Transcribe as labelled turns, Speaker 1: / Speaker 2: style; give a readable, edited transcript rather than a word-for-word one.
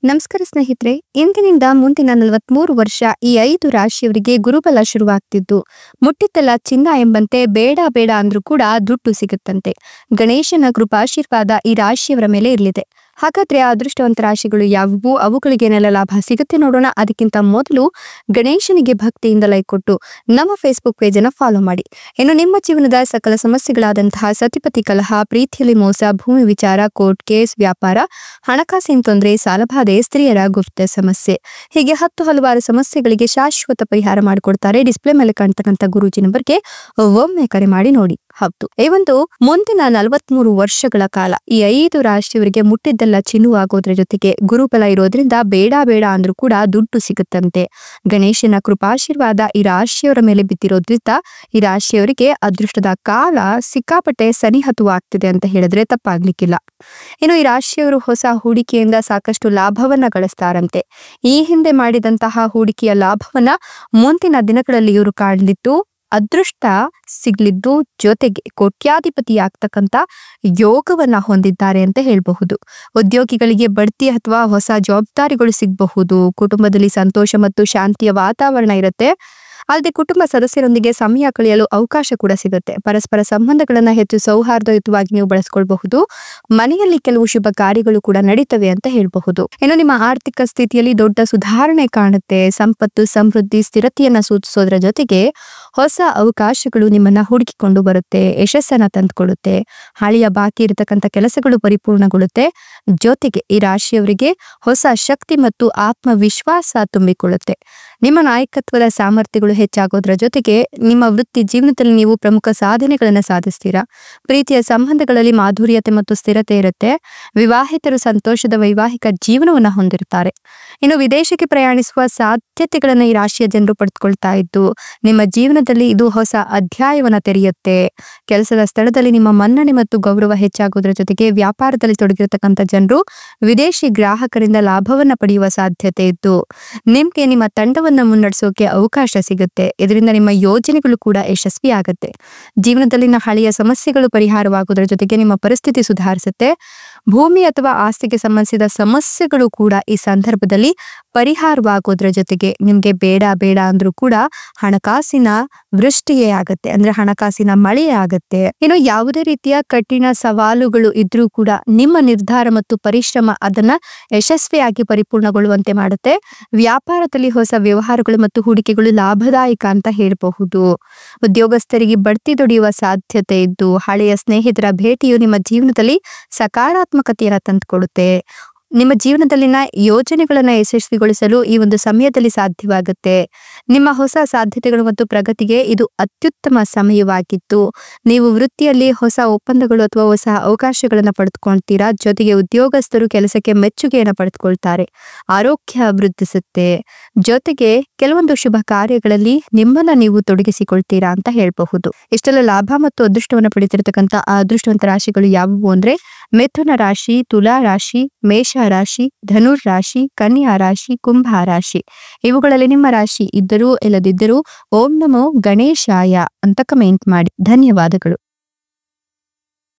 Speaker 1: ನಮಸ್ಕಾರ ಸ್ನೇಹಿತರೆ, ಇಂದಿನಿಂದ ಮುಂದಿನ 43 ವರ್ಷ ಈ 5 ರಾಶಿಯವರಿಗೆ ಗುರುಬಲ ಶುರುವಾಗ್ತಿದ್ದು, ಮುಟ್ಟಿದ್ದೆಲ್ಲ ಚಿನ್ನ ಎಂಬಂತೆ ಬೇಡ ಬೇಡ ಅಂದ್ರೂ ಕೂಡ ದುಡ್ಡು ಸಿಗುತ್ತಂತೆ. ಗಣೇಶನ ಕೃಪಾಶೀರ್ವಾದ ಈ ರಾಶಿಯವರ ಮೇಲೆ ಇರಲಿದೆ. ಹಾಗಾದ್ರೆ ಆ ಅದೃಷ್ಟವಂತ ರಾಶಿಗಳು ಯಾವುವು, ಅವುಗಳಿಗೇನೆಲ್ಲ ಲಾಭ ಸಿಗುತ್ತೆ ನೋಡೋಣ. ಅದಕ್ಕಿಂತ ಮೊದಲು ಗಣೇಶನಿಗೆ ಭಕ್ತಿಯಿಂದ ಲೈಕ್ ಕೊಟ್ಟು ನಮ್ಮ ಫೇಸ್ಬುಕ್ ಪೇಜ್ ಅನ್ನು ಫಾಲೋ ಮಾಡಿ. ಇನ್ನು ನಿಮ್ಮ ಜೀವನದ ಸಕಲ ಸಮಸ್ಯೆಗಳಾದಂತಹ ಸತಿಪತಿ ಕಲಹ, ಪ್ರೀತಿಯಲ್ಲಿ ಮೋಸ, ಭೂಮಿ ವಿಚಾರ, ಕೋರ್ಟ್ ಕೇಸ್, ವ್ಯಾಪಾರ, ಹಣಕಾಸಿನ ತೊಂದರೆ, ಸಾಲಬಾಧೆ, ಸ್ತ್ರೀಯರ ಗುಪ್ತ ಸಮಸ್ಯೆ, ಹೀಗೆ ಹಲವಾರು ಸಮಸ್ಯೆಗಳಿಗೆ ಶಾಶ್ವತ ಪರಿಹಾರ ಮಾಡಿಕೊಡ್ತಾರೆ. ಡಿಸ್ಪ್ಲೇ ಮೇಲೆ ಕಾಣ್ತಕ್ಕಂಥ ಗುರೂಜಿ ನಂಬರ್ಗೆ ಒಮ್ಮೆ ಕರೆ ಮಾಡಿ ನೋಡಿ. ಹೌದು, ಈ ಒಂದು ಮುಂದಿನ 43 ವರ್ಷಗಳ ಕಾಲ ಈ 5 ರಾಶಿಯವರಿಗೆ ಮುಟ್ಟಿದ್ದೆಲ್ಲ ಚಿನ್ನುವಾಗೋದ್ರ ಜೊತೆಗೆ ಗುರುಬಲ ಇರೋದ್ರಿಂದ ಬೇಡ ಬೇಡ ಅಂದ್ರೂ ಕೂಡ ದುಡ್ಡು ಸಿಗುತ್ತಂತೆ. ಗಣೇಶನ ಕೃಪಾಶೀರ್ವಾದ ಈ ರಾಶಿಯವರ ಮೇಲೆ ಬಿದ್ದಿರೋದ್ರಿಂದ ಈ ರಾಶಿಯವರಿಗೆ ಅದೃಷ್ಟದ ಕಾಲ ಸಿಕ್ಕಾಪಟ್ಟೆ ಸನಿಹತವಾಗ್ತಿದೆ ಅಂತ ಹೇಳಿದ್ರೆ ತಪ್ಪಾಗ್ಲಿಕ್ಕಿಲ್ಲ. ಇನ್ನು ಈ ರಾಶಿಯವರು ಹೊಸ ಹೂಡಿಕೆಯಿಂದ ಸಾಕಷ್ಟು ಲಾಭವನ್ನ ಗಳಿಸ್ತಾರಂತೆ. ಈ ಹಿಂದೆ ಮಾಡಿದಂತಹ ಹೂಡಿಕೆಯ ಲಾಭವನ್ನ ಮುಂದಿನ ದಿನಗಳಲ್ಲಿ ಇವರು ಕಾಣಲಿದ್ದು, ಅದೃಷ್ಟ ಸಿಗ್ಲಿದ್ದು, ಜೊತೆಗೆ ಕೋಟ್ಯಾಧಿಪತಿ ಆಗ್ತಕ್ಕಂಥ ಯೋಗವನ್ನ ಹೊಂದಿದ್ದಾರೆ ಅಂತ ಹೇಳಬಹುದು. ಉದ್ಯೋಗಿಗಳಿಗೆ ಬಡ್ತಿ ಅಥವಾ ಹೊಸ ಜವಾಬ್ದಾರಿಗಳು ಸಿಗಬಹುದು. ಕುಟುಂಬದಲ್ಲಿ ಸಂತೋಷ ಮತ್ತು ಶಾಂತಿಯ ವಾತಾವರಣ ಇರುತ್ತೆ. ಅಲ್ಲದೆ ಕುಟುಂಬ ಸದಸ್ಯರೊಂದಿಗೆ ಸಮಯ ಕಳೆಯಲು ಅವಕಾಶ ಕೂಡ ಸಿಗುತ್ತೆ. ಪರಸ್ಪರ ಸಂಬಂಧಗಳನ್ನ ಹೆಚ್ಚು ಸೌಹಾರ್ದಯುತವಾಗಿ ನೀವು ಬಳಸ್ಕೊಳ್ಬಹುದು. ಮನೆಯಲ್ಲಿ ಕೆಲವು ಶುಭ ಕಾರ್ಯಗಳು ಕೂಡ ನಡೀತವೆ ಅಂತ ಹೇಳಬಹುದು. ಇನ್ನು ನಿಮ್ಮ ಆರ್ಥಿಕ ಸ್ಥಿತಿಯಲ್ಲಿ ದೊಡ್ಡ ಸುಧಾರಣೆ ಕಾಣುತ್ತೆ. ಸಂಪತ್ತು, ಸಮೃದ್ಧಿ, ಸ್ಥಿರತೆಯನ್ನ ಸೂಚಿಸೋದ್ರ ಜೊತೆಗೆ ಹೊಸ ಅವಕಾಶಗಳು ನಿಮ್ಮನ್ನ ಹುಡುಕಿಕೊಂಡು ಬರುತ್ತೆ, ಯಶಸ್ಸನ್ನ ತಂದುಕೊಡುತ್ತೆ. ಹಳೆಯ ಬಾಕಿ ಇರತಕ್ಕಂಥ ಕೆಲಸಗಳು ಪರಿಪೂರ್ಣಗೊಳ್ಳುತ್ತೆ. ಜೊತೆಗೆ ಈ ರಾಶಿಯವರಿಗೆ ಹೊಸ ಶಕ್ತಿ ಮತ್ತು ಆತ್ಮವಿಶ್ವಾಸ ತುಂಬಿಕೊಳ್ಳುತ್ತೆ. ನಿಮ್ಮ ನಾಯಕತ್ವದ ಸಾಮರ್ಥ್ಯಗಳು ಹೆಚ್ಚಾಗೋದ್ರ ಜೊತೆಗೆ ನಿಮ್ಮ ವೃತ್ತಿ ಜೀವನದಲ್ಲಿ ನೀವು ಪ್ರಮುಖ ಸಾಧನೆಗಳನ್ನ ಸಾಧಿಸ್ತೀರಾ. ಪ್ರೀತಿಯ ಸಂಬಂಧಗಳಲ್ಲಿ ಮಾಧುರ್ಯತೆ ಮತ್ತು ಸ್ಥಿರತೆ ಇರುತ್ತೆ. ವಿವಾಹಿತರು ಸಂತೋಷದ ವೈವಾಹಿಕ ಜೀವನವನ್ನ ಹೊಂದಿರ್ತಾರೆ. ಇನ್ನು ವಿದೇಶಕ್ಕೆ ಪ್ರಯಾಣಿಸುವ ಸಾಧ್ಯತೆಗಳನ್ನ ಈ ರಾಶಿಯ ಜನರು ಪಡೆದುಕೊಳ್ತಾ ಇದ್ದು, ನಿಮ್ಮ ಜೀವನದಲ್ಲಿ ಇದು ಹೊಸ ಅಧ್ಯಾಯವನ್ನ ತೆರೆಯುತ್ತೆ. ಕೆಲಸದ ಸ್ಥಳದಲ್ಲಿ ನಿಮ್ಮ ಮನ್ನಣೆ ಮತ್ತು ಗೌರವ ಹೆಚ್ಚಾಗೋದ್ರ ಜೊತೆಗೆ ವ್ಯಾಪಾರದಲ್ಲಿ ತೊಡಗಿರತಕ್ಕಂಥ ಜನರು ವಿದೇಶಿ ಗ್ರಾಹಕರಿಂದ ಲಾಭವನ್ನ ಪಡೆಯುವ ಸಾಧ್ಯತೆ ಇದ್ದು, ನಿಮ್ಗೆ ನಿಮ್ಮ ತಂಡವನ್ನ ಮುನ್ನಡೆಸೋಕೆ ಅವಕಾಶ ಸಿಗುತ್ತೆ. ಇದರಿಂದ ನಿಮ್ಮ ಯೋಜನೆಗಳು ಕೂಡ ಯಶಸ್ವಿ ಆಗುತ್ತೆ. ಜೀವನದಲ್ಲಿನ ಹಳೆಯ ಸಮಸ್ಯೆಗಳು ಪರಿಹಾರವಾಗೋದ್ರ ಜೊತೆಗೆ ನಿಮ್ಮ ಪರಿಸ್ಥಿತಿ ಸುಧಾರಿಸುತ್ತೆ. ಭೂಮಿ ಅಥವಾ ಆಸ್ತಿಗೆ ಸಂಬಂಧಿಸಿದ ಸಮಸ್ಯೆಗಳು ಕೂಡ ಈ ಸಂದರ್ಭದಲ್ಲಿ ಪರಿಹಾರವಾಗೋದ್ರ ಜೊತೆಗೆ ನಿಮ್ಗೆ ಬೇಡ ಬೇಡ ಅಂದ್ರೂ ಕೂಡ ಹಣಕಾಸಿನ ವೃಷ್ಟಿಯೇ ಆಗತ್ತೆ, ಅಂದ್ರೆ ಹಣಕಾಸಿನ ಮಳೆಯೇ ಆಗತ್ತೆ. ಇನ್ನು ಯಾವುದೇ ರೀತಿಯ ಕಠಿಣ ಸವಾಲುಗಳು ಇದ್ರೂ ಕೂಡ ನಿಮ್ಮ ನಿರ್ಧಾರ ಮತ್ತು ಪರಿಶ್ರಮ ಅದನ್ನ ಯಶಸ್ವಿಯಾಗಿ ಪರಿಪೂರ್ಣಗೊಳ್ಳುವಂತೆ ಮಾಡುತ್ತೆ. ವ್ಯಾಪಾರದಲ್ಲಿ ಹೊಸ ವ್ಯವಹಾರಗಳು ಮತ್ತು ಹೂಡಿಕೆಗಳು ಲಾಭದಾಯಕ ಅಂತ ಹೇಳಬಹುದು. ಉದ್ಯೋಗಸ್ಥರಿಗೆ ಬಡ್ತಿ ದೊರೆಯುವ ಸಾಧ್ಯತೆ ಇದ್ದು, ಹಳೆಯ ಸ್ನೇಹಿತರ ಭೇಟಿಯು ನಿಮ್ಮ ಜೀವನದಲ್ಲಿ ಸಕಾರಾತ್ಮಕತೆಯನ್ನು ತಂದುಕೊಡುತ್ತೆ. ನಿಮ್ಮ ಜೀವನದಲ್ಲಿನ ಯೋಜನೆಗಳನ್ನ ಯಶಸ್ವಿಗೊಳಿಸಲು ಈ ಒಂದು ಸಮಯದಲ್ಲಿ ಸಾಧ್ಯವಾಗುತ್ತೆ. ನಿಮ್ಮ ಹೊಸ ಸಾಧ್ಯತೆಗಳು ಮತ್ತು ಪ್ರಗತಿಗೆ ಇದು ಅತ್ಯುತ್ತಮ ಸಮಯವಾಗಿತ್ತು. ನೀವು ವೃತ್ತಿಯಲ್ಲಿ ಹೊಸ ಒಪ್ಪಂದಗಳು ಅಥವಾ ಹೊಸ ಅವಕಾಶಗಳನ್ನ ಪಡೆದುಕೊಳ್ತೀರಾ. ಜೊತೆಗೆ ಉದ್ಯೋಗಸ್ಥರು ಕೆಲಸಕ್ಕೆ ಮೆಚ್ಚುಗೆಯನ್ನು ಪಡೆದುಕೊಳ್ತಾರೆ. ಆರೋಗ್ಯ ವೃದ್ಧಿಸುತ್ತೆ. ಜೊತೆಗೆ ಕೆಲವೊಂದು ಶುಭ ಕಾರ್ಯಗಳಲ್ಲಿ ನಿಮ್ಮನ್ನ ನೀವು ತೊಡಗಿಸಿಕೊಳ್ತೀರಾ ಅಂತ ಹೇಳಬಹುದು. ಇಷ್ಟೆಲ್ಲ ಲಾಭ ಮತ್ತು ಅದೃಷ್ಟವನ್ನು ಪಡೆದಿರತಕ್ಕಂಥ ಆ ಅದೃಷ್ಟವಂತ ರಾಶಿಗಳು ಯಾವುವು ಅಂದ್ರೆ ಮಿಥುನ ರಾಶಿ, ತುಲಾ ರಾಶಿ, ಮೇಷ ರಾಶಿ, ಧನುರ್ ರಾಶಿ, ಕನ್ಯಾ ರಾಶಿ, ಕುಂಭ ರಾಶಿ. ಇವುಗಳಲ್ಲಿ ನಿಮ್ಮ ರಾಶಿ ಇದ್ದರೂ ಇಲ್ಲದಿದ್ದರೂ ಓಂ ನಮೋ ಗಣೇಶಾಯ ಅಂತ ಕಮೆಂಟ್ ಮಾಡಿ. ಧನ್ಯವಾದಗಳು.